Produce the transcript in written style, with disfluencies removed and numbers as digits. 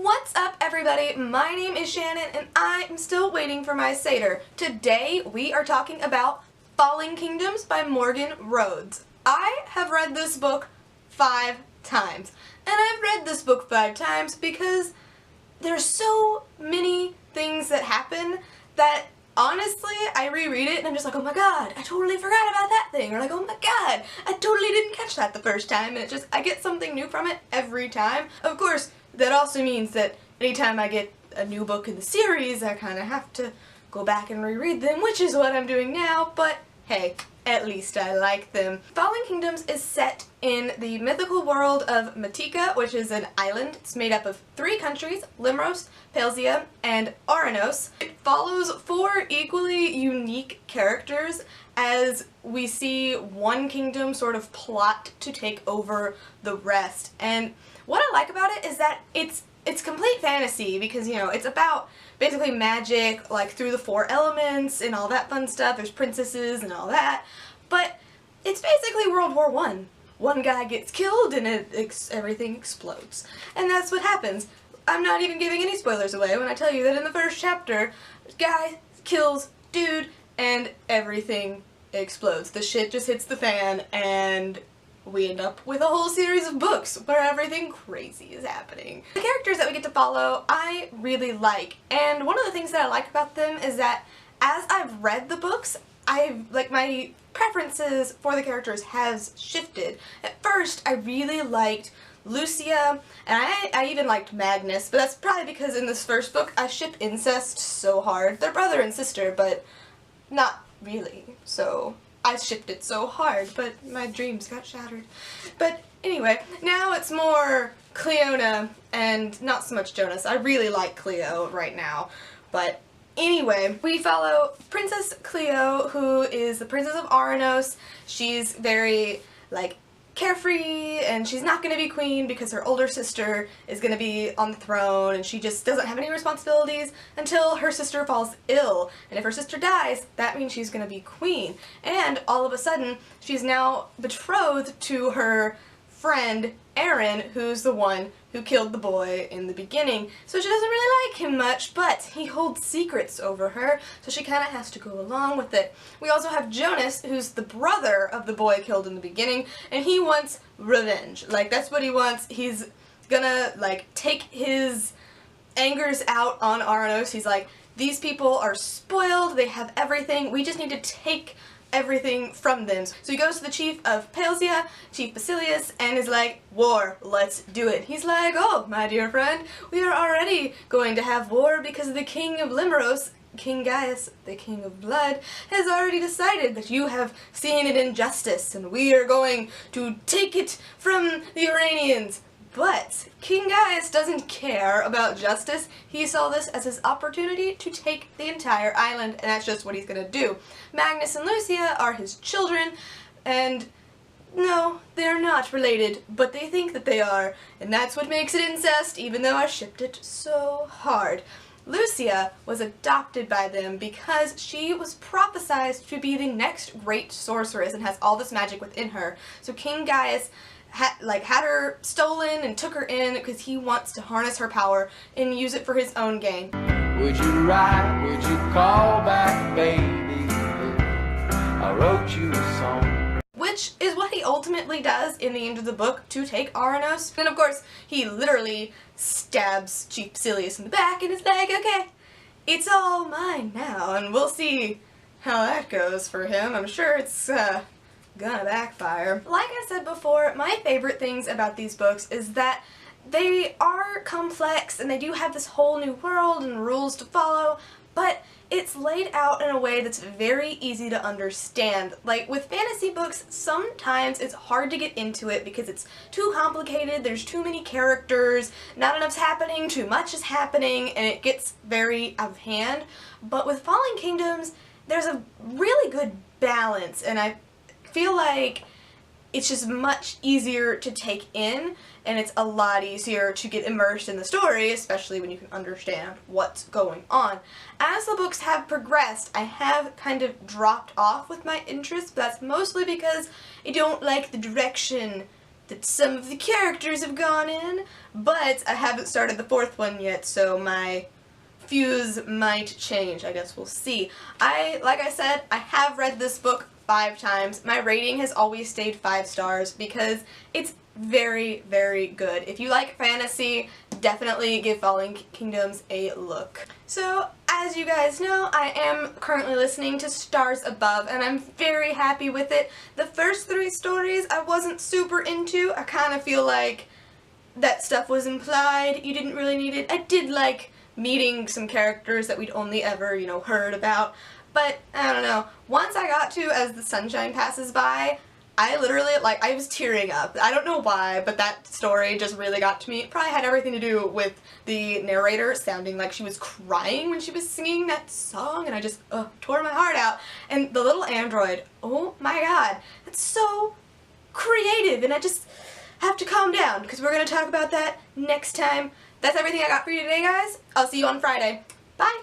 What's up, everybody? My name is Shannon and I am still waiting for my Seder. Today we are talking about Falling Kingdoms by Morgan Rhodes. I have read this book 5 times. And I've read this book 5 times because there's so many things that happen that honestly, I reread it and I'm just like, oh my god, I totally forgot about that thing. Or like, oh my god, I totally didn't catch that the first time. And I get something new from it every time. Of course, that also means that anytime I get a new book in the series, I kind of have to go back and reread them, which is what I'm doing now, but hey, at least I like them. Falling Kingdoms is set in the mythical world of Matika, which is an island. It's made up of 3 countries, Limros, Pelsia, and Aranos. It follows 4 equally unique characters as we see one kingdom sort of plot to take over the rest. And what I like about it is that it's complete fantasy because, you know, it's about basically magic, like through the 4 elements and all that fun stuff. There's princesses and all that. But it's basically World War I. One guy gets killed and everything explodes. And that's what happens. I'm not even giving any spoilers away when I tell you that in the first chapter, guy kills dude and everything explodes. The shit just hits the fan and we end up with a whole series of books where everything crazy is happening. The characters that we get to follow, I really like. And one of the things that I like about them is that as I've read the books, my preferences for the characters has shifted. At first, I really liked Lucia, and I even liked Magnus, but that's probably because in this first book, I ship incest so hard. They're brother and sister, but not really, so I shipped it so hard, but my dreams got shattered. But anyway, now it's more Cleona and not so much Jonas. I really like Cleo right now, but anyway, we follow Princess Cleo, who is the Princess of Aranos. She's very, carefree, and she's not going to be queen because her older sister is going to be on the throne, and she just doesn't have any responsibilities until her sister falls ill. And if her sister dies, that means she's going to be queen. And all of a sudden, she's now betrothed to her friend, Aaron, who's the one who killed the boy in the beginning. So she doesn't really like him much, but he holds secrets over her, so she kind of has to go along with it. We also have Jonas, who's the brother of the boy killed in the beginning, and he wants revenge. That's what he wants. He's gonna, take his angers out on Aranos. He's like, these people are spoiled, they have everything, we just need to take everything from them. So he goes to the chief of Pelsia, Chief Basilius, and is like, war, let's do it. He's like, oh, my dear friend, we are already going to have war because the king of Limros, King Gaius, the king of blood, has already decided that you have seen an injustice and we are going to take it from the Uranians. But King Gaius doesn't care about justice. He saw this as his opportunity to take the entire island, and that's just what he's gonna do. Magnus and Lucia are his children, and no, they're not related, but they think that they are, and that's what makes it incest, even though I shipped it so hard. Lucia was adopted by them because she was prophesized to be the next great sorceress and has all this magic within her. So King Gaius had her stolen and took her in because he wants to harness her power and use it for his own gain. Would you write, would you call back, baby? I wrote you a song. Which is what he ultimately does in the end of the book to take Aranos. And of course, he literally stabs Chief Basilius in the back and is like, okay, it's all mine now, and we'll see how that goes for him. I'm sure it's, gonna backfire. Like I said before, my favorite things about these books is that they are complex and they do have this whole new world and rules to follow, but it's laid out in a way that's very easy to understand. Like with fantasy books, sometimes it's hard to get into it because it's too complicated, there's too many characters, not enough's happening, too much is happening, and it gets very out of hand. But with Falling Kingdoms, there's a really good balance, and I feel like it's just much easier to take in, and it's a lot easier to get immersed in the story, especially when you can understand what's going on. As the books have progressed, I have kind of dropped off with my interest, but that's mostly because I don't like the direction that some of the characters have gone in, but I haven't started the 4th one yet, so my views might change. I guess we'll see. Like I said, I have read this book 5 times. My rating has always stayed 5 stars because it's very, very good. If you like fantasy, definitely give Falling Kingdoms a look. So, as you guys know, I am currently listening to Stars Above, and I'm very happy with it. The first 3 stories I wasn't super into. I kind of feel like that stuff was implied. You didn't really need it. I did like meeting some characters that we'd only ever, heard about. But, I don't know, once I got to As the Sunshine Passes By, I literally, I was tearing up. I don't know why, but that story just really got to me. It probably had everything to do with the narrator sounding like she was crying when she was singing that song, and I just, tore my heart out. And the little android, oh my god, it's so creative, and I just have to calm down, because we're going to talk about that next time. That's everything I got for you today, guys. I'll see you on Friday. Bye!